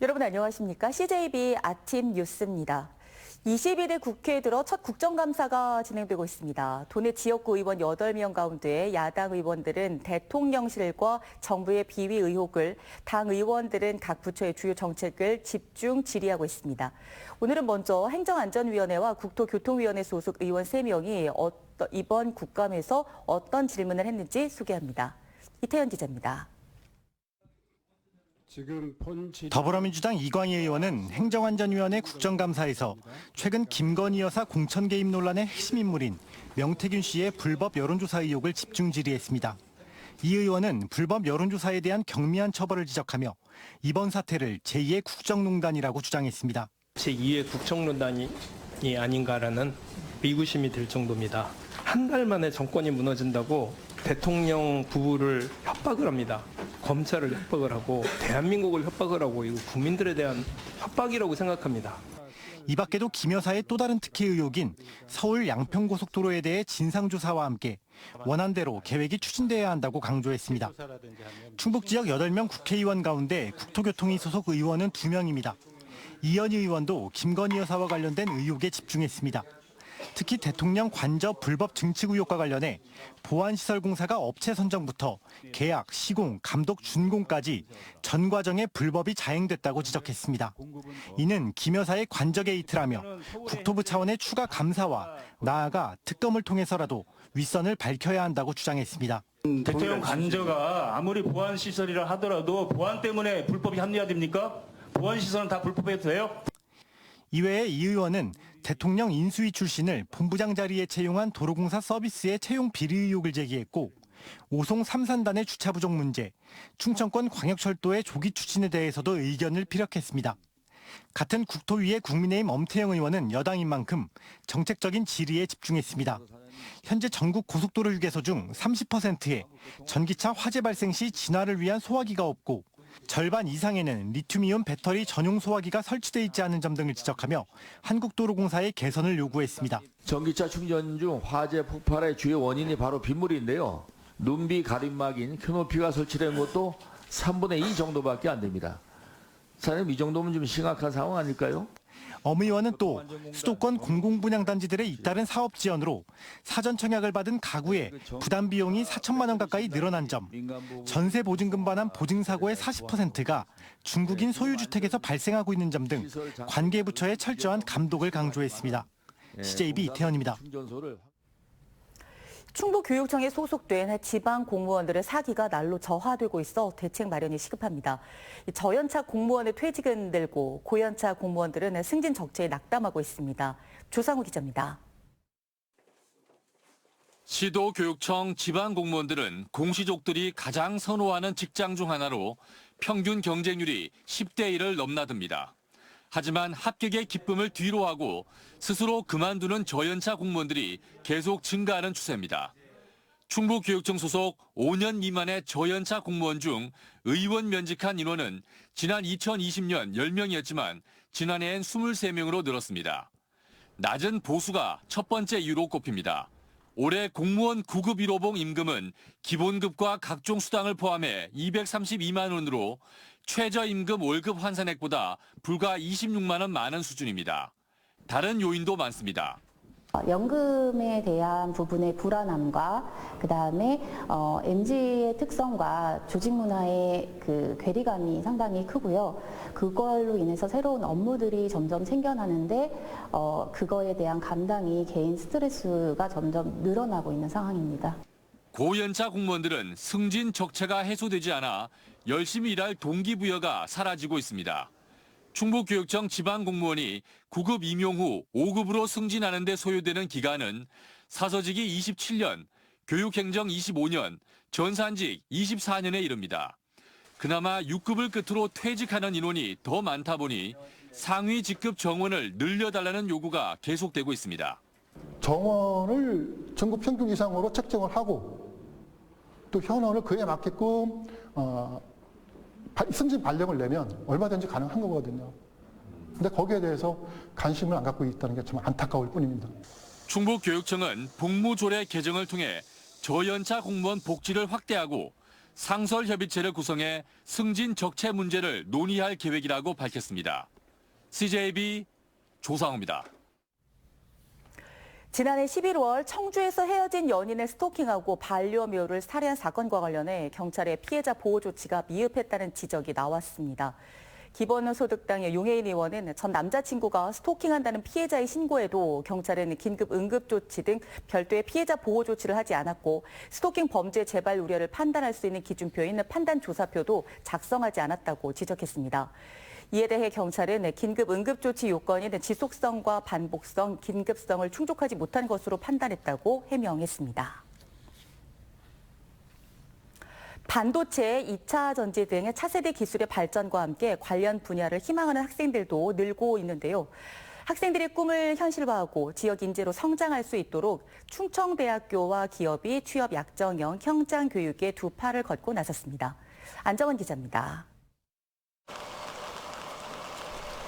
여러분 안녕하십니까? CJB 아침 뉴스입니다. 21일 국회에 들어 첫 국정감사가 진행되고 있습니다. 도내 지역구 의원 8명 가운데 야당 의원들은 대통령실과 정부의 비위 의혹을, 당 의원들은 각 부처의 주요 정책을 집중 질의하고 있습니다. 오늘은 먼저 행정안전위원회와 국토교통위원회 소속 의원 3명이 이번 국감에서 어떤 질문을 했는지 소개합니다. 이태현 기자입니다. 더불어민주당 이광희 의원은 행정안전위원회 국정감사에서 최근 김건희 여사 공천 개입 논란의 핵심 인물인 명태균 씨의 불법 여론조사 의혹을 집중 질의했습니다. 이 의원은 불법 여론조사에 대한 경미한 처벌을 지적하며 이번 사태를 제2의 국정농단이라고 주장했습니다. 제2의 국정농단이 아닌가라는 의구심이 들 정도입니다. 한 달 만에 정권이 무너진다고 대통령 부부를 협박을 합니다. 검찰을 협박을 하고 대한민국을 협박을 하고 이거 국민들에 대한 협박이라고 생각합니다. 이 밖에도 김 여사의 또 다른 특혜 의혹인 서울 양평고속도로에 대해 진상조사와 함께 원안대로 계획이 추진돼야 한다고 강조했습니다. 충북 지역 8명 국회의원 가운데 국토교통위 소속 의원은 2명입니다. 이현희 의원도 김건희 여사와 관련된 의혹에 집중했습니다. 특히 대통령 관저 불법 증축 의혹과 관련해 보안시설공사가 업체 선정부터 계약, 시공, 감독, 준공까지 전 과정에 불법이 자행됐다고 지적했습니다. 이는 김 여사의 관저 게이트라며 국토부 차원의 추가 감사와 나아가 특검을 통해서라도 윗선을 밝혀야 한다고 주장했습니다. 대통령 관저가 아무리 보안시설이라 하더라도 보안 때문에 불법이 합리화됩니까? 보안시설은 다 불법해도 돼요? 이외에 이 의원은 대통령 인수위 출신을 본부장 자리에 채용한 도로공사 서비스의 채용 비리 의혹을 제기했고, 오송 삼산단의 주차 부족 문제, 충청권 광역철도의 조기 추진에 대해서도 의견을 피력했습니다. 같은 국토위의 국민의힘 엄태영 의원은 여당인 만큼 정책적인 질의에 집중했습니다. 현재 전국 고속도로 휴게소 중 30%에 전기차 화재 발생 시 진화를 위한 소화기가 없고, 절반 이상에는 리튬이온 배터리 전용 소화기가 설치돼 있지 않은 점 등을 지적하며 한국도로공사의 개선을 요구했습니다. 전기차 충전 중 화재 폭발의 주요 원인이 바로 빗물인데요. 눈비 가림막인 큐노피가 설치된 것도 3분의 2 정도밖에 안 됩니다. 사장님, 이 정도면 좀 심각한 상황 아닐까요? 엄 의원은 또 수도권 공공분양단지들의 잇따른 사업 지원으로 사전 청약을 받은 가구의 부담 비용이 4천만 원 가까이 늘어난 점, 전세 보증금 반환 보증사고의 40%가 중국인 소유주택에서 발생하고 있는 점 등 관계 부처의 철저한 감독을 강조했습니다. CJB 이태현입니다. 충북교육청에 소속된 지방 공무원들의 사기가 날로 저하되고 있어 대책 마련이 시급합니다. 저연차 공무원의 퇴직은 늘고 고연차 공무원들은 승진 적체에 낙담하고 있습니다. 조상우 기자입니다. 시도교육청 지방 공무원들은 공시족들이 가장 선호하는 직장 중 하나로 평균 경쟁률이 10대 1을 넘나듭니다. 하지만 합격의 기쁨을 뒤로하고 스스로 그만두는 저연차 공무원들이 계속 증가하는 추세입니다. 충북교육청 소속 5년 미만의 저연차 공무원 중 의원 면직한 인원은 지난 2020년 10명이었지만 지난해엔 23명으로 늘었습니다. 낮은 보수가 첫 번째 이유로 꼽힙니다. 올해 공무원 9급 1호봉 임금은 기본급과 각종 수당을 포함해 232만 원으로 최저임금 월급 환산액보다 불과 26만 원 많은 수준입니다. 다른 요인도 많습니다. 연금에 대한 부분의 불안함과 그다음에 MZ의 특성과 조직 문화의 그 괴리감이 상당히 크고요. 그걸로 인해서 새로운 업무들이 점점 생겨나는데 그거에 대한 감당이 개인 스트레스가 점점 늘어나고 있는 상황입니다. 고연차 공무원들은 승진 적체가 해소되지 않아 열심히 일할 동기부여가 사라지고 있습니다. 충북교육청 지방공무원이 9급 임용 후 5급으로 승진하는 데 소요되는 기간은 사서직이 27년, 교육행정 25년, 전산직 24년에 이릅니다. 그나마 6급을 끝으로 퇴직하는 인원이 더 많다 보니 상위 직급 정원을 늘려달라는 요구가 계속되고 있습니다. 정원을 전국 평균 이상으로 책정을 하고 또 현원을 그에 맞게끔 승진 발령을 내면 얼마든지 가능한 거거든요. 근데 거기에 대해서 관심을 안 갖고 있다는 게 좀 안타까울 뿐입니다. 충북교육청은 복무조례 개정을 통해 저연차 공무원 복지를 확대하고 상설협의체를 구성해 승진 적체 문제를 논의할 계획이라고 밝혔습니다. CJB 조상우입니다. 지난해 11월 청주에서 헤어진 연인을 스토킹하고 반려묘를 살해한 사건과 관련해 경찰의 피해자 보호 조치가 미흡했다는 지적이 나왔습니다. 기본소득당의 용해인 의원은 전 남자친구가 스토킹한다는 피해자의 신고에도 경찰은 긴급 응급조치 등 별도의 피해자 보호 조치를 하지 않았고 스토킹 범죄 재발 우려를 판단할 수 있는 기준표인 판단조사표도 작성하지 않았다고 지적했습니다. 이에 대해 경찰은 긴급 응급조치 요건인 지속성과 반복성, 긴급성을 충족하지 못한 것으로 판단했다고 해명했습니다. 반도체, 2차 전지 등 차세대 기술의 발전과 함께 관련 분야를 희망하는 학생들도 늘고 있는데요. 학생들의 꿈을 현실화하고 지역 인재로 성장할 수 있도록 충청대학교와 기업이 취업 약정형 현장 교육에 두 팔을 걷고 나섰습니다. 안정원 기자입니다.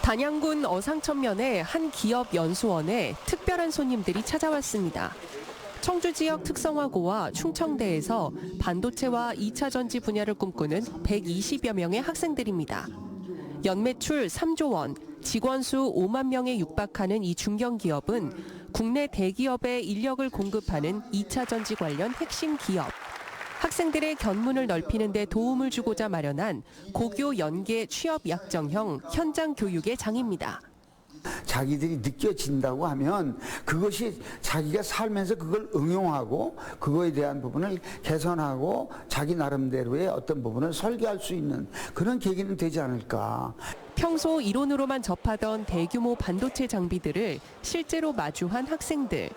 단양군 어상천면의 한 기업 연수원에 특별한 손님들이 찾아왔습니다. 청주 지역 특성화고와 충청대에서 반도체와 2차 전지 분야를 꿈꾸는 120여 명의 학생들입니다. 연매출 3조 원, 직원 수 5만 명에 육박하는 이 중견기업은 국내 대기업에 인력을 공급하는 2차 전지 관련 핵심 기업. 학생들의 견문을 넓히는 데 도움을 주고자 마련한 고교 연계 취업 약정형 현장 교육의 장입니다. 자기들이 느껴진다고 하면 그것이 자기가 살면서 그걸 응용하고 그거에 대한 부분을 개선하고 자기 나름대로의 어떤 부분을 설계할 수 있는 그런 계기는 되지 않을까. 평소 이론으로만 접하던 대규모 반도체 장비들을 실제로 마주한 학생들.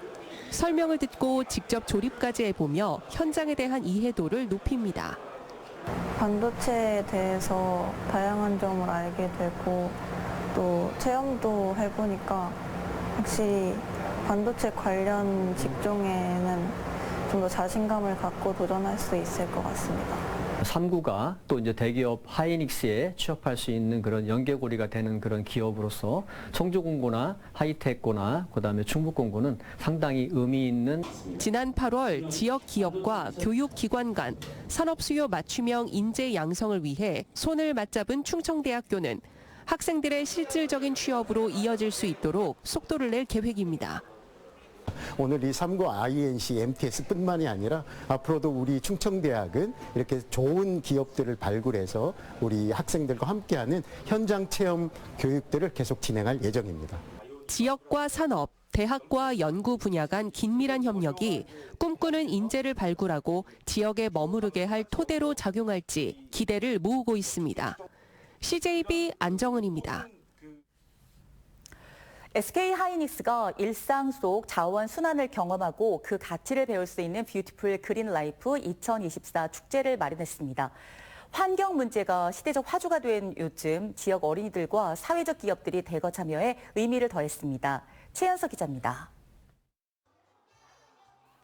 설명을 듣고 직접 조립까지 해보며 현장에 대한 이해도를 높입니다. 반도체에 대해서 다양한 점을 알게 되고 또 체험도 해보니까 확실히 반도체 관련 직종에는 좀 더 자신감을 갖고 도전할 수 있을 것 같습니다. 3구가 또 이제 대기업 하이닉스에 취업할 수 있는 그런 연계고리가 되는 그런 기업으로서 청주공고나 하이텍고나 그다음에 충북공고는 상당히 의미 있는. 지난 8월 지역 기업과 교육기관 간 산업 수요 맞춤형 인재 양성을 위해 손을 맞잡은 충청대학교는 학생들의 실질적인 취업으로 이어질 수 있도록 속도를 낼 계획입니다. 오늘 이 3구 INC, MTS뿐만이 아니라 앞으로도 우리 충청대학은 이렇게 좋은 기업들을 발굴해서 우리 학생들과 함께하는 현장 체험 교육들을 계속 진행할 예정입니다. 지역과 산업, 대학과 연구 분야 간 긴밀한 협력이 꿈꾸는 인재를 발굴하고 지역에 머무르게 할 토대로 작용할지 기대를 모으고 있습니다. CJB 안정은입니다. SK 하이닉스가 일상 속 자원 순환을 경험하고 그 가치를 배울 수 있는 뷰티풀 그린 라이프 2024 축제를 마련했습니다. 환경 문제가 시대적 화두가 된 요즘 지역 어린이들과 사회적 기업들이 대거 참여해 의미를 더했습니다. 최현석 기자입니다.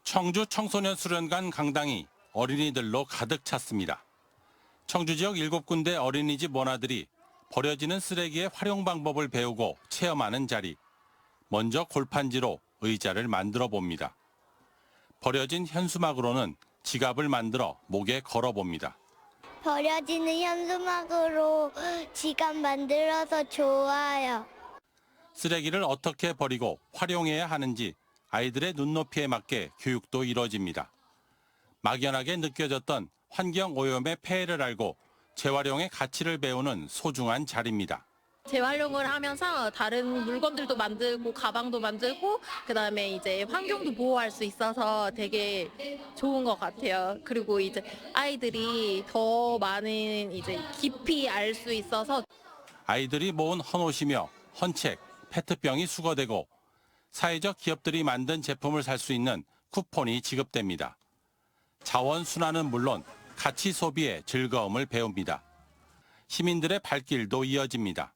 청주 청소년 수련관 강당이 어린이들로 가득 찼습니다. 청주 지역 7군데 어린이집 원아들이 버려지는 쓰레기의 활용 방법을 배우고 체험하는 자리. 먼저 골판지로 의자를 만들어 봅니다. 버려진 현수막으로는 지갑을 만들어 목에 걸어 봅니다. 버려지는 현수막으로 지갑 만들어서 좋아요. 쓰레기를 어떻게 버리고 활용해야 하는지 아이들의 눈높이에 맞게 교육도 이뤄집니다. 막연하게 느껴졌던 환경 오염의 폐해를 알고 재활용의 가치를 배우는 소중한 자리입니다. 재활용을 하면서 다른 물건들도 만들고 가방도 만들고 그다음에 이제 환경도 보호할 수 있어서 되게 좋은 것 같아요. 그리고 이제 아이들이 더 많은 이제 깊이 알 수 있어서 아이들이 모은 헌옷이며 헌책, 페트병이 수거되고 사회적 기업들이 만든 제품을 살 수 있는 쿠폰이 지급됩니다. 자원 순환은 물론 가치 소비의 즐거움을 배웁니다. 시민들의 발길도 이어집니다.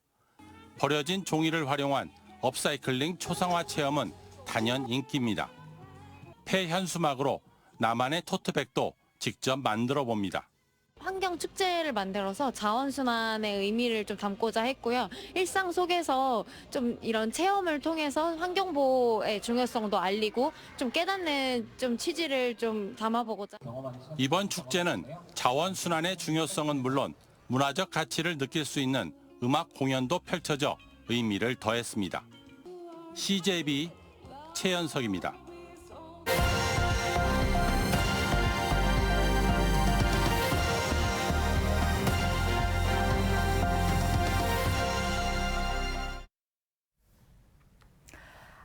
버려진 종이를 활용한 업사이클링 초상화 체험은 단연 인기입니다. 폐현수막으로 나만의 토트백도 직접 만들어 봅니다. 환경 축제를 만들어서 자원순환의 의미를 좀 담고자 했고요. 일상 속에서 좀 이런 체험을 통해서 환경보호의 중요성도 알리고 좀 깨닫는 좀 취지를 좀 담아보고자. 이번 축제는 자원순환의 중요성은 물론 문화적 가치를 느낄 수 있는 음악 공연도 펼쳐져 의미를 더했습니다. CJB 최연석입니다.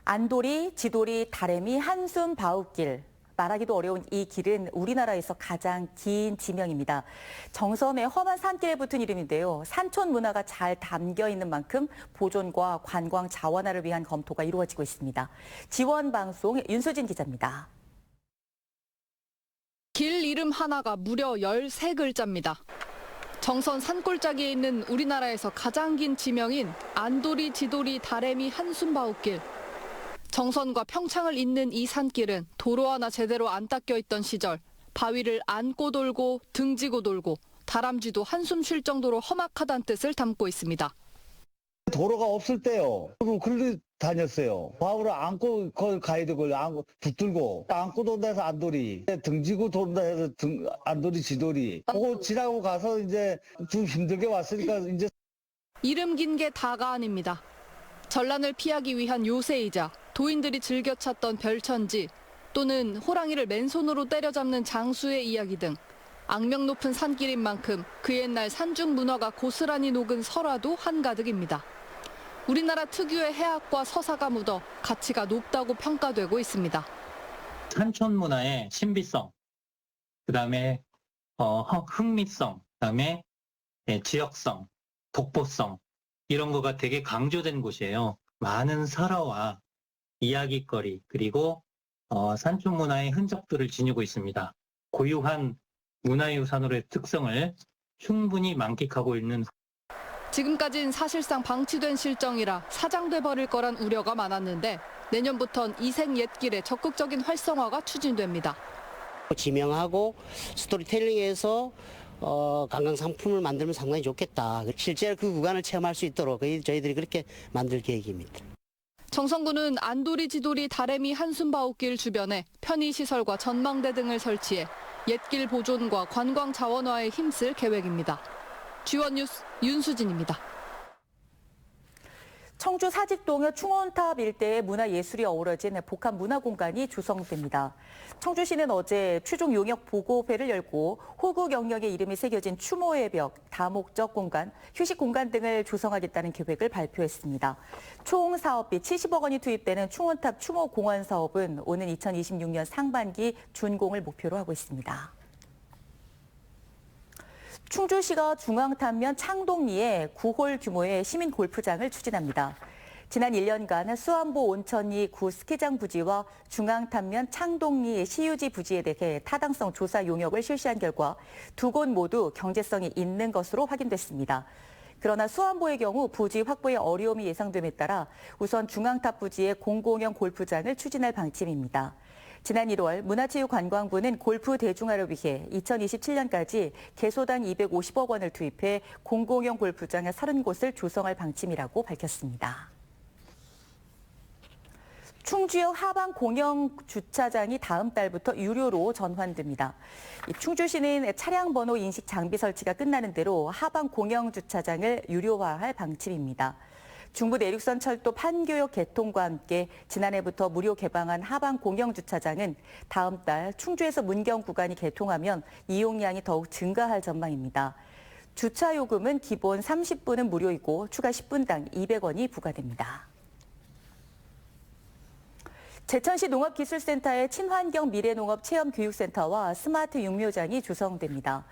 안도리, 지도리, 다래미, 한숨, 바웃길. 말하기도 어려운 이 길은 우리나라에서 가장 긴 지명입니다. 정선의 험한 산길에 붙은 이름인데요. 산촌 문화가 잘 담겨 있는 만큼 보존과 관광 자원화를 위한 검토가 이루어지고 있습니다. 지원방송 윤수진 기자입니다. 길 이름 하나가 무려 13글자입니다. 정선 산골짜기에 있는 우리나라에서 가장 긴 지명인 안도리, 지도리, 다래미, 한숨, 바웃길. 정선과 평창을 잇는 이 산길은 도로 하나 제대로 안 닦여 있던 시절 바위를 안고 돌고 등지고 돌고 다람쥐도 한숨 쉴 정도로 험악하다는 뜻을 담고 있습니다. 도로가 없을 때요. 그렇게 다녔어요. 바위를 안고 가야 되고 안고 붙들고 안고 돈다 해서 안도리, 등지고 돈다 해서 안도리, 지도리. 그거 지나고 가서 이제 좀 힘들게 왔으니까 이제 이름 긴 게 다가 아닙니다. 전란을 피하기 위한 요새이자 도인들이 즐겨 찾던 별천지 또는 호랑이를 맨손으로 때려잡는 장수의 이야기 등 악명 높은 산길인 만큼 그 옛날 산중 문화가 고스란히 녹은 설화도 한가득입니다. 우리나라 특유의 해학과 서사가 묻어 가치가 높다고 평가되고 있습니다. 산촌 문화의 신비성, 그다음에 흥미성, 그다음에 지역성, 독보성 이런 거가 되게 강조된 곳이에요. 많은 설화와 이야깃거리 그리고 산촌 문화의 흔적들을 지니고 있습니다. 고유한 문화유산으로의 특성을 충분히 만끽하고 있는. 지금까진 사실상 방치된 실정이라 사장돼 버릴 거란 우려가 많았는데 내년부턴 이색 옛길의 적극적인 활성화가 추진됩니다. 지명하고 스토리텔링에서 관광 상품을 만들면 상당히 좋겠다. 실제로 그 구간을 체험할 수 있도록 저희들이 그렇게 만들 계획입니다. 정선구는 안도리, 지도리, 다래미, 한숨, 바웃길 주변에 편의시설과 전망대 등을 설치해 옛길 보존과 관광 자원화에 힘쓸 계획입니다. G1뉴스 윤수진입니다. 청주 사직동의 충원탑 일대에 문화예술이 어우러진 복합문화공간이 조성됩니다. 청주시는 어제 최종 용역 보고회를 열고 호국 영역의 이름이 새겨진 추모의 벽, 다목적 공간, 휴식 공간 등을 조성하겠다는 계획을 발표했습니다. 총 사업비 70억 원이 투입되는 충원탑 추모 공원 사업은 오는 2026년 상반기 준공을 목표로 하고 있습니다. 충주시가 중앙탄면 창동리에 9홀 규모의 시민 골프장을 추진합니다. 지난 1년간 수안보 온천리 구 스키장 부지와 중앙탄면 창동리 시유지 부지에 대해 타당성 조사 용역을 실시한 결과 두 곳 모두 경제성이 있는 것으로 확인됐습니다. 그러나 수안보의 경우 부지 확보에 어려움이 예상됨에 따라 우선 중앙탑 부지에 공공형 골프장을 추진할 방침입니다. 지난 1월 문화체육관광부는 골프 대중화를 위해 2027년까지 개소당 250억 원을 투입해 공공형 골프장 30곳을 조성할 방침이라고 밝혔습니다. 충주역 하방 공영 주차장이 다음 달부터 유료로 전환됩니다. 충주시는 차량 번호 인식 장비 설치가 끝나는 대로 하방 공영 주차장을 유료화할 방침입니다. 중부 내륙선 철도 판교역 개통과 함께 지난해부터 무료 개방한 하방 공영 주차장은 다음 달 충주에서 문경 구간이 개통하면 이용량이 더욱 증가할 전망입니다. 주차 요금은 기본 30분은 무료이고 추가 10분당 200원이 부과됩니다. 제천시 농업기술센터의 친환경 미래농업 체험교육센터와 스마트 육묘장이 조성됩니다.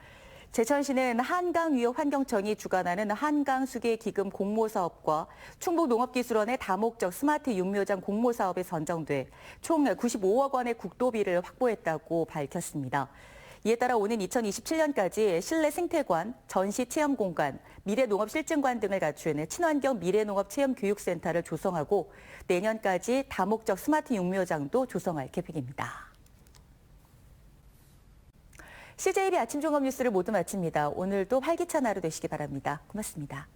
제천시는 한강위협환경청이 주관하는 한강수계기금 공모사업과 충북농업기술원의 다목적 스마트 육묘장 공모사업에 선정돼 총 95억 원의 국도비를 확보했다고 밝혔습니다. 이에 따라 오는 2027년까지 실내 생태관, 전시 체험공간, 미래농업실증관 등을 갖춘 친환경 미래농업 체험교육센터를 조성하고 내년까지 다목적 스마트 육묘장도 조성할 계획입니다. CJB 아침 종합 뉴스를 모두 마칩니다. 오늘도 활기찬 하루 되시기 바랍니다. 고맙습니다.